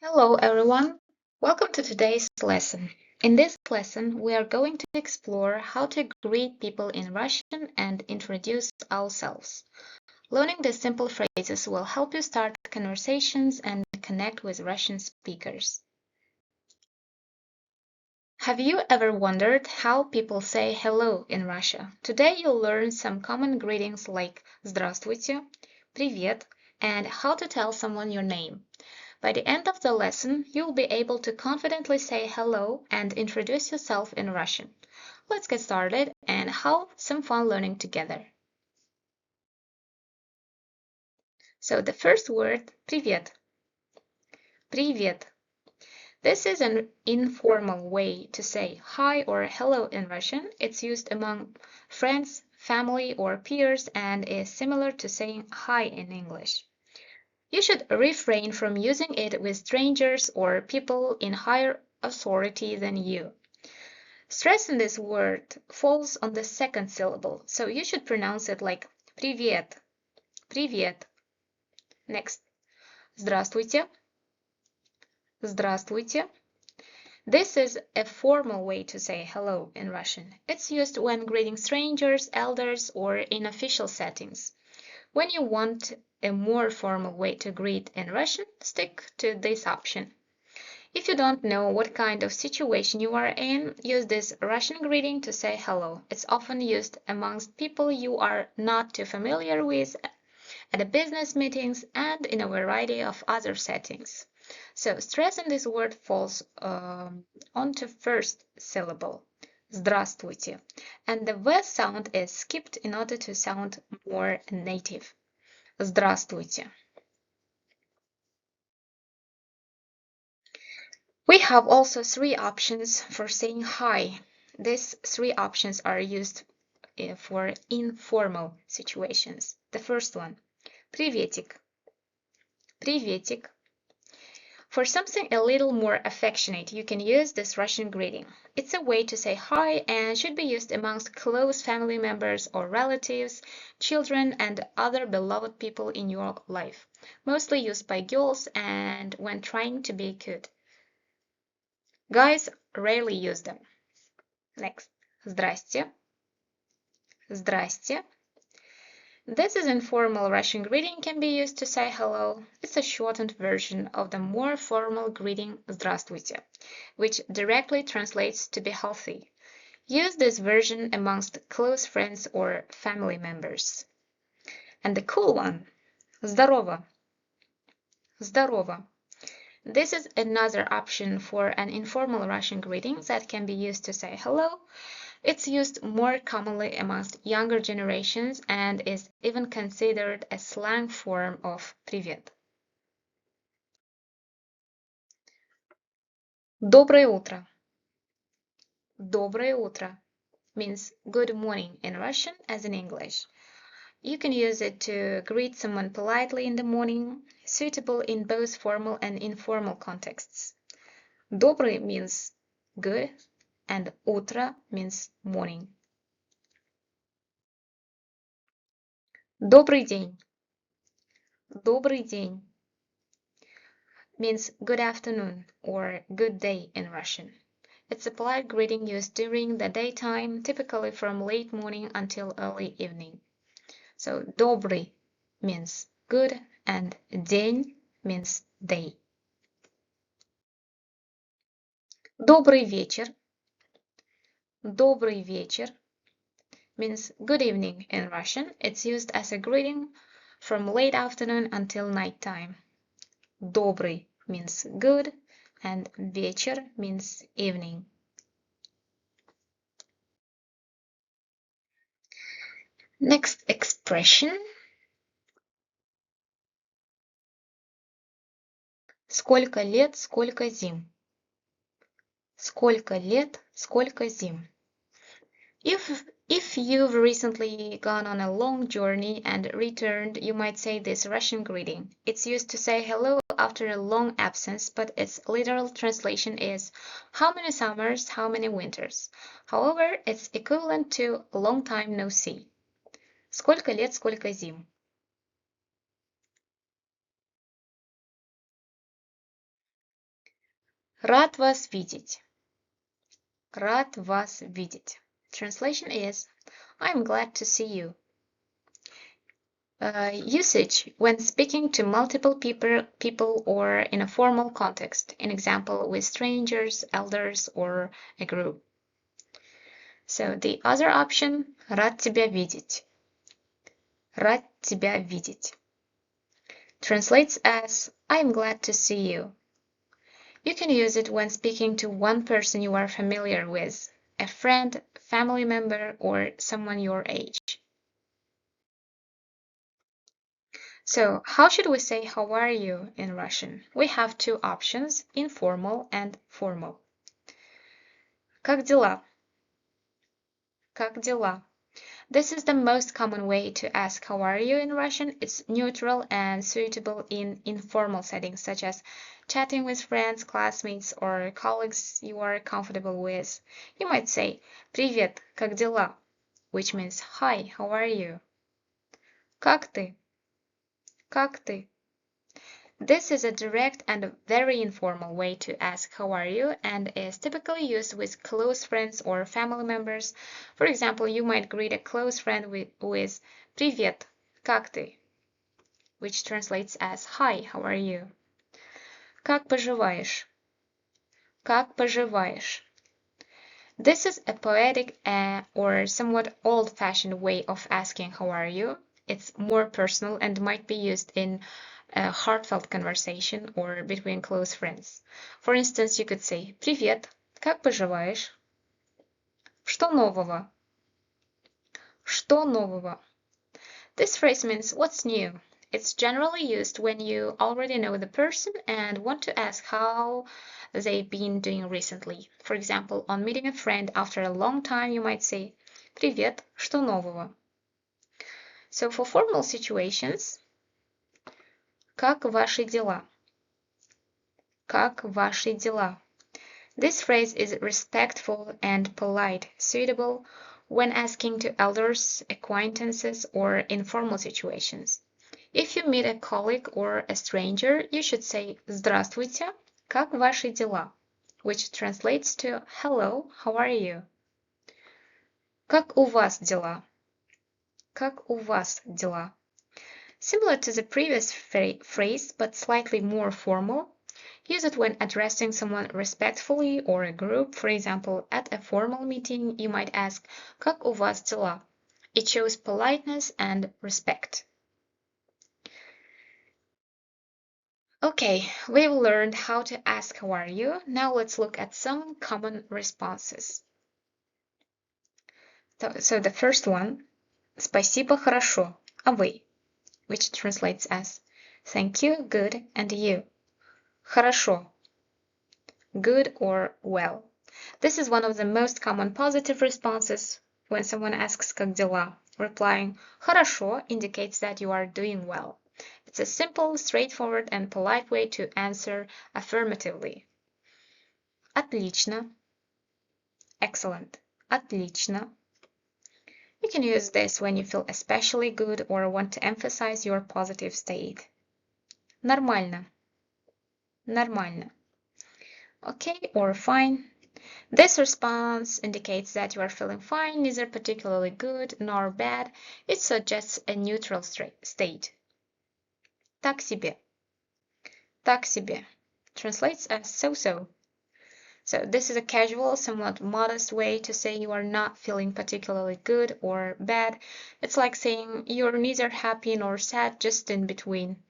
Hello everyone, welcome to today's lesson. In this lesson, we are going to explore how to greet people in Russian and introduce ourselves. Learning these simple phrases will help you start conversations and connect with Russian speakers. Have you ever wondered how people say hello in Russia? Today you'll learn some common greetings like Здравствуйте, Привет, and how to tell someone your name. By the end of the lesson, you'll be able to confidently say hello and introduce yourself in Russian. Let's get started and have some fun learning together. So the first word, привет. Привет. This is an informal way to say hi or hello in Russian. It's used among friends, family, or peers and is similar to saying hi in English. You should refrain from using it with strangers or people in higher authority than you. Stress in this word falls on the second syllable, so you should pronounce it like привет, привет. Next, здравствуйте, здравствуйте. This is a formal way to say hello in Russian. It's used when greeting strangers, elders, or in official settings. When you want a more formal way to greet in Russian, stick to this option. If you don't know what kind of situation you are in, use this Russian greeting to say hello. It's often used amongst people you are not too familiar with, at the business meetings, and in a variety of other settings. So stress in this word falls onto first syllable, здравствуйте, and the V sound is skipped in order to sound more native. Здравствуйте. We have also three options for saying hi. These three options are used for informal situations. The first one, приветик. Приветик. For something a little more affectionate, you can use this Russian greeting. It's a way to say hi and should be used amongst close family members or relatives, children, and other beloved people in your life. Mostly used by girls and when trying to be cute. Guys rarely use them. Next. Здрасте. Здрасте. This is informal Russian greeting can be used to say hello. It's a shortened version of the more formal greeting Здравствуйте, which directly translates to be healthy. Use this version amongst close friends or family members. And the cool one, Здорово. Здорово. This is another option for an informal Russian greeting that can be used to say hello. It's used more commonly amongst younger generations and is even considered a slang form of привет. Доброе утро. Доброе утро means good morning in Russian as in English. You can use it to greet someone politely in the morning, suitable in both formal and informal contexts. Добрый means good and утро means morning. Добрый день. Добрый день means good afternoon or good day in Russian. It's a polite greeting used during the daytime, typically from late morning until early evening. So добрый means good and день means day. Добрый вечер. Добрый вечер means good evening in Russian. It's used as a greeting from late afternoon until nighttime. Добрый means good and вечер means evening. Next expression. Сколько лет, сколько зим. Сколько лет, сколько зим. If you've recently gone on a long journey and returned, you might say this Russian greeting. It's used to say hello after a long absence, but its literal translation is how many summers, how many winters. However, it's equivalent to long time no see. Сколько лет, сколько зим. Рад вас видеть. Рад вас видеть. Translation is, I'm glad to see you. Usage when speaking to multiple people or in a formal context, in example with strangers, elders, or a group. So the other option, рад тебя видеть. Рад тебя видеть. Translates as, I'm glad to see you. You can use it when speaking to one person you are familiar with, a friend, family member, or someone your age. So, how should we say how are you in Russian? We have two options, informal and formal. Как дела? Как дела? This is the most common way to ask how are you in Russian. It's neutral and suitable in informal settings such as chatting with friends, classmates, or colleagues you are comfortable with. You might say Привет, как дела? Which means hi, how are you? Как ты? Как ты? This is a direct and very informal way to ask how are you and is typically used with close friends or family members. For example, you might greet a close friend with Привет, как ты? Which translates as hi, how are you? Как поживаешь? Как поживаешь? This is a poetic or somewhat old-fashioned way of asking how are you. It's more personal and might be used in a heartfelt conversation or between close friends. For instance, you could say Привет, как поживаешь? Что нового? Что нового? This phrase means what's new. It's generally used when you already know the person and want to ask how they've been doing recently. For example, on meeting a friend after a long time, you might say Привет, что нового? So for formal situations, как ваши дела? Как ваши дела? This phrase is respectful and polite, suitable when asking to elders, acquaintances, or informal situations. If you meet a colleague or a stranger, you should say Здравствуйте, как ваши дела? Which translates to Hello, how are you? Как у вас дела? Как у вас дела? Similar to the previous phrase, but slightly more formal, use it when addressing someone respectfully or a group. For example, at a formal meeting, you might ask, Как у вас дела? It shows politeness and respect. Okay, we've learned how to ask how are you. Now let's look at some common responses. So the first one, Спасибо, хорошо. А вы? Which translates as Thank you, good, and you? Хорошо. Good or well. This is one of the most common positive responses when someone asks как дела. Replying хорошо indicates that you are doing well. It's a simple, straightforward, and polite way to answer affirmatively. Отлично. Excellent. Отлично. You can use this when you feel especially good or want to emphasize your positive state. Нормально. Нормально. Okay or fine. This response indicates that you are feeling fine, neither particularly good nor bad. It suggests a neutral state. Так себе. Так себе. Translates as so-so. So this is a casual, somewhat modest way to say you are not feeling particularly good or bad. It's like saying you're neither happy nor sad, just in between.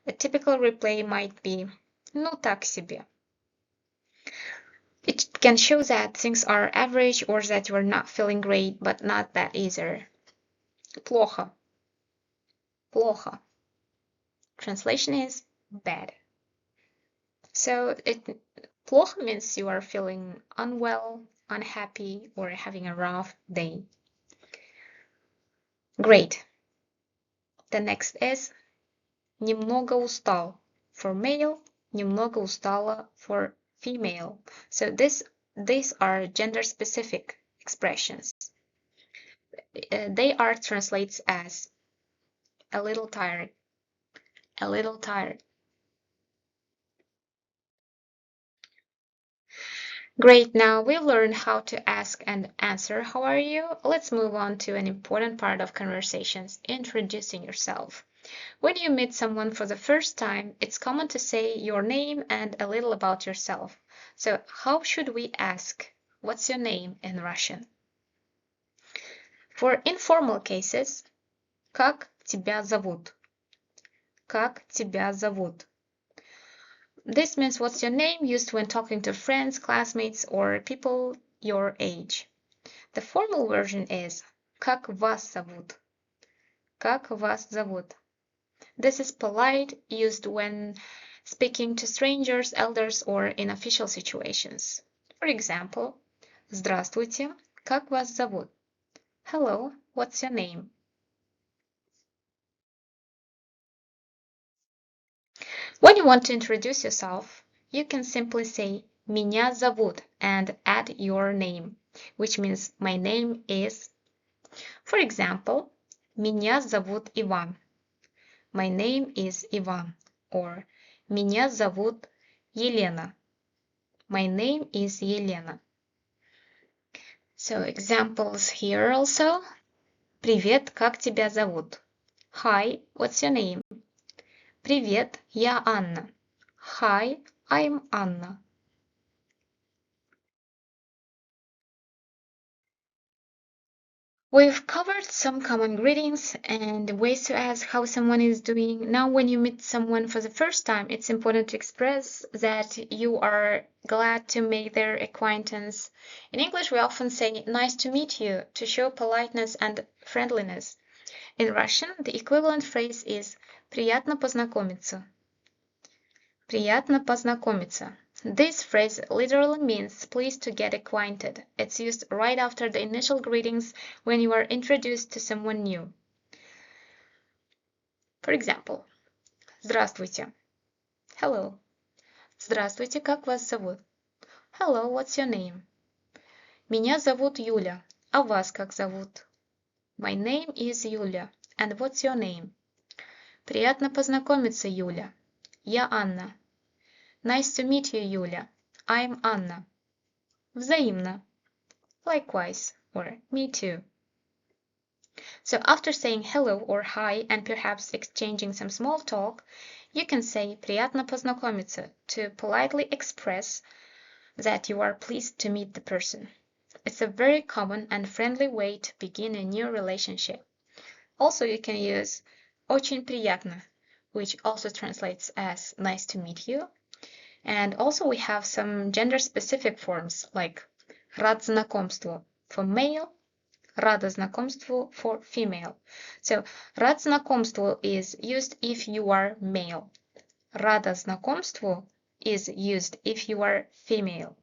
A typical reply might be ну так себе. It can show that things are average or that you are not feeling great, but not bad either. Плохо. Плохо. Translation is bad. So плохо means you are feeling unwell, unhappy, or having a rough day. Great. The next is немного устал for male, немного устала for female. So these are gender-specific expressions. They are translates as a little tired, a little tired. Great, now we've learned how to ask and answer how are you. Let's move on to an important part of conversations, introducing yourself. When you meet someone for the first time, it's common to say your name and a little about yourself. So how should we ask, what's your name in Russian? For informal cases, как тебя зовут? Как тебя зовут? This means what's your name, used when talking to friends, classmates, or people your age. The formal version is как вас зовут? Как вас зовут? This is polite, used when speaking to strangers, elders, or in official situations. For example, Здравствуйте, как вас зовут? Hello, what's your name? When you want to introduce yourself, you can simply say Меня зовут and add your name, which means my name is. For example, Меня зовут Иван. My name is Ivan. Or Меня зовут Елена. My name is Елена. So examples here also. Привет, как тебя зовут? Hi, what's your name? Привет, я Анна. Hi, I'm Anna. We've covered some common greetings and ways to ask how someone is doing. Now, when you meet someone for the first time, it's important to express that you are glad to make their acquaintance. In English, we often say nice to meet you to show politeness and friendliness. In Russian, the equivalent phrase is приятно познакомиться. Приятно познакомиться. This phrase literally means pleased to get acquainted. It's used right after the initial greetings when you are introduced to someone new. For example, Здравствуйте. Hello. Здравствуйте, как вас зовут? Hello, what's your name? Меня зовут Юля. А вас как зовут? My name is Юля. And what's your name? Приятно познакомиться, Юля. Я Анна. Nice to meet you, Юля. I'm Anna. Взаимно. Likewise, or me too. So after saying hello or hi and perhaps exchanging some small talk, you can say приятно познакомиться to politely express that you are pleased to meet the person. It's a very common and friendly way to begin a new relationship. Also, you can use Очень приятно, which also translates as nice to meet you. And also we have some gender-specific forms like рад знакомству for male, рада знакомству for female. So рад знакомству is used if you are male. Рада знакомству is used if you are female.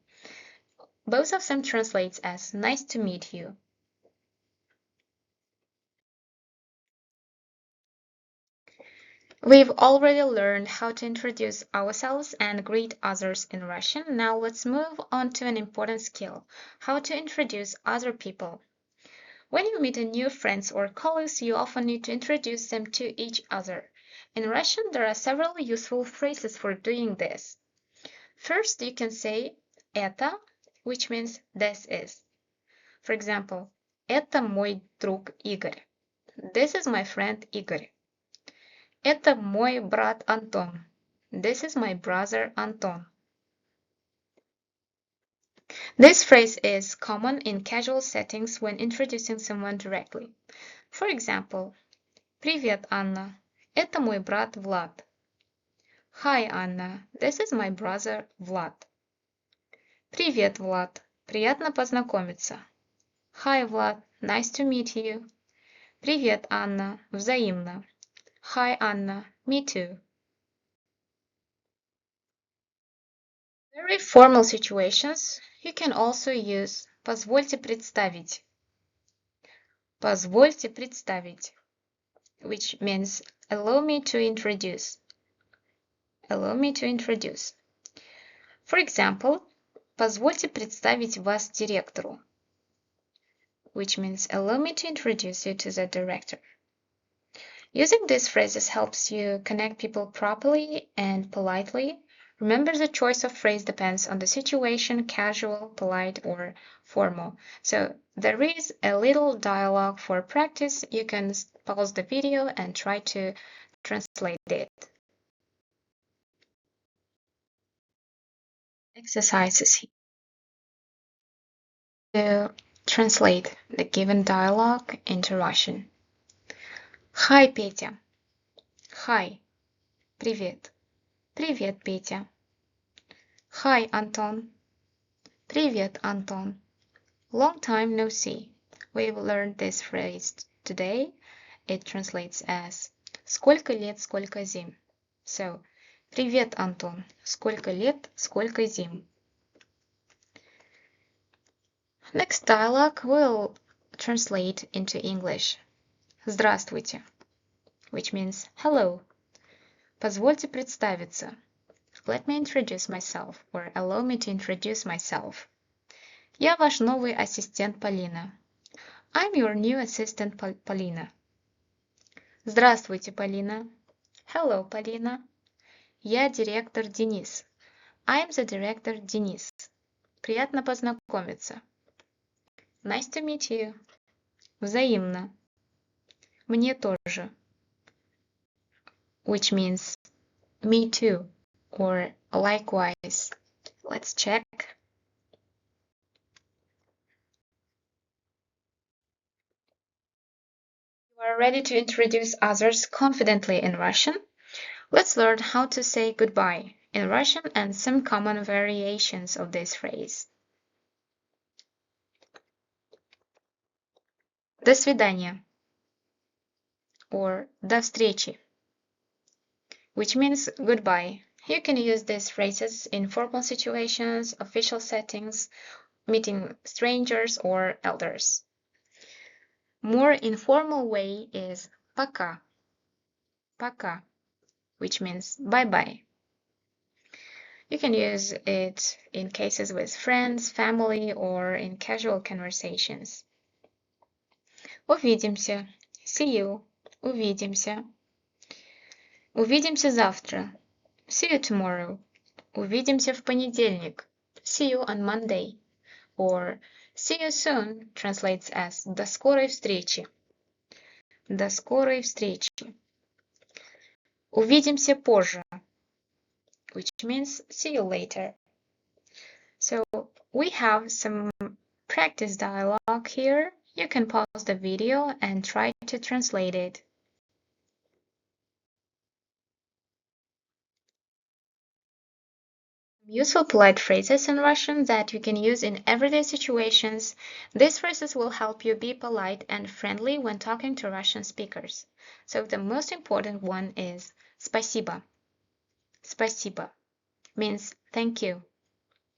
Both of them translates as nice to meet you. We've already learned how to introduce ourselves and greet others in Russian. Now let's move on to an important skill, how to introduce other people. When you meet new friends or colleagues, you often need to introduce them to each other. In Russian, there are several useful phrases for doing this. First, you can say это, which means this is. For example, это мой друг Игорь. This is my friend Игорь. Это мой брат Антон. This is my brother Anton. This phrase is common in casual settings when introducing someone directly. For example, Привет, Анна. Это мой брат Влад. Hi, Anna. This is my brother Vlad. Привет, Влад. Приятно познакомиться. Hi, Vlad. Nice to meet you. Привет, Анна. Взаимно. Hi, Anna. Me too. Very formal situations, you can also use позвольте представить. Позвольте представить, which means allow me to introduce. Allow me to introduce. For example, позвольте представить вас директору, which means allow me to introduce you to the director. Using these phrases helps you connect people properly and politely. Remember, the choice of phrase depends on the situation, casual, polite, or formal. So there is a little dialogue for practice. You can pause the video and try to translate it. Exercises to translate the given dialogue into Russian. Hi, Петя. Hi. Привет. Привет, Петя. Hi, Anton. Привет, Anton. Long time no see. We've learned this phrase today. It translates as «Сколько лет, сколько зим». So, «Привет, Антон. Сколько лет, сколько зим». Next dialogue will translate into English. Здравствуйте, which means hello. Позвольте представиться. Let me introduce myself, or allow me to introduce myself. Я ваш новый ассистент Полина. I'm your new assistant, Полина. Здравствуйте, Полина. Hello, Полина. Я директор Денис. I'm the director Денис. Приятно познакомиться. Nice to meet you. Взаимно. Мне тоже. Which means me too, or likewise. Let's check. You are ready to introduce others confidently in Russian? Let's learn how to say goodbye in Russian and some common variations of this phrase. До свидания, or до встречи, which means goodbye. You can use these phrases in formal situations, official settings, meeting strangers or elders. More informal way is пока, пока, which means bye-bye. You can use it in cases with friends, family, or in casual conversations. Увидимся. See you. Увидимся. Увидимся завтра. See you tomorrow. Увидимся в понедельник. See you on Monday. Or see you soon translates as до скорой встречи. До скорой встречи. Увидимся позже, which means see you later. So we have some practice dialogue here. You can pause the video and try to translate it. Useful polite phrases in Russian that you can use in everyday situations. These phrases will help you be polite and friendly when talking to Russian speakers. So the most important one is спасибо. Спасибо means thank you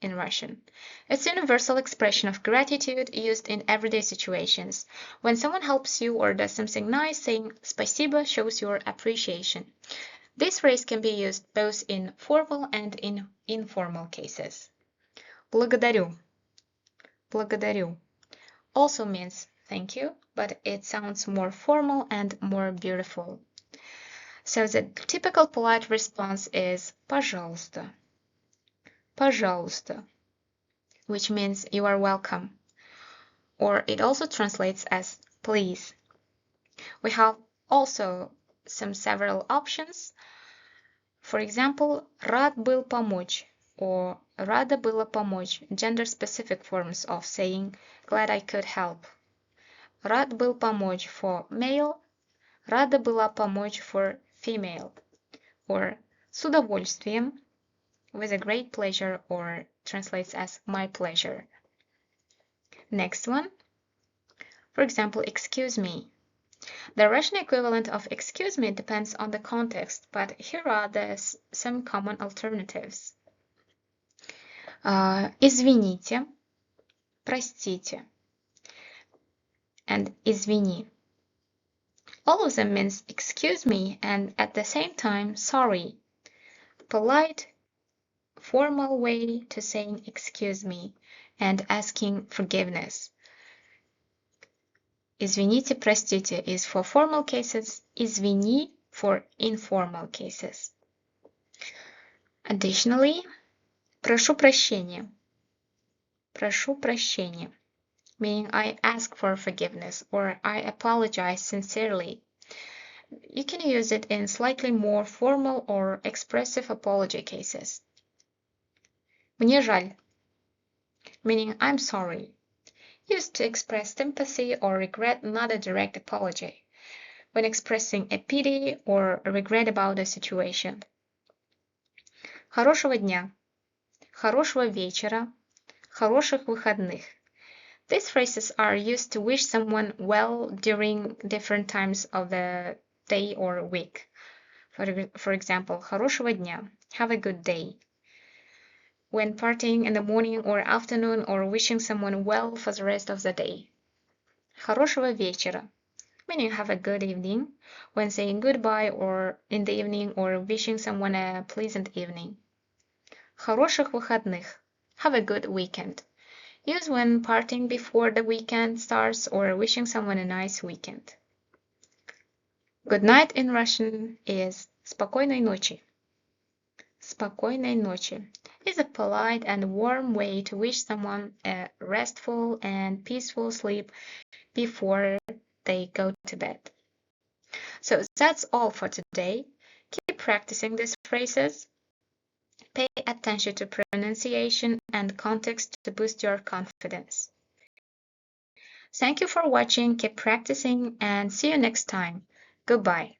in Russian. It's a universal expression of gratitude used in everyday situations. When someone helps you or does something nice, saying спасибо shows your appreciation. This phrase can be used both in formal and in informal cases. Благодарю. Благодарю also means thank you, but it sounds more formal and more beautiful. So the typical polite response is пожалуйста. Пожалуйста, which means you are welcome. Or it also translates as please. We have also several options. For example, рад был помочь or рада была помочь, gender-specific forms of saying glad I could help. Рад был помочь for male, рада была помочь for female. Or с удовольствием, with a great pleasure, or translates as my pleasure. Next one. For example, excuse me. The Russian equivalent of excuse me depends on the context, but here are some common alternatives. Извините, простите, and извини. All of them means excuse me and at the same time sorry. Polite, formal way to saying excuse me and asking forgiveness. Извините, простите is for formal cases, извини for informal cases. Additionally, прошу прощения. Прошу прощения, meaning I ask for forgiveness or I apologize sincerely. You can use it in slightly more formal or expressive apology cases. Мне жаль, meaning I'm sorry, used to express sympathy or regret, not a direct apology, when expressing a pity or a regret about a situation. Хорошего дня, хорошего вечера, хороших выходных. These phrases are used to wish someone well during different times of the day or week. For example, хорошего дня, have a good day. When partying in the morning or afternoon or wishing someone well for the rest of the day. Хорошего вечера, meaning have a good evening, when saying goodbye or in the evening or wishing someone a pleasant evening. Хороших выходных, have a good weekend. Use when partying before the weekend starts or wishing someone a nice weekend. Good night in Russian is спокойной ночи. Спокойной ночи is a polite and warm way to wish someone a restful and peaceful sleep before they go to bed. So that's all for today. Keep practicing these phrases. Pay attention to pronunciation and context to boost your confidence. Thank you for watching, keep practicing, and see you next time. Goodbye.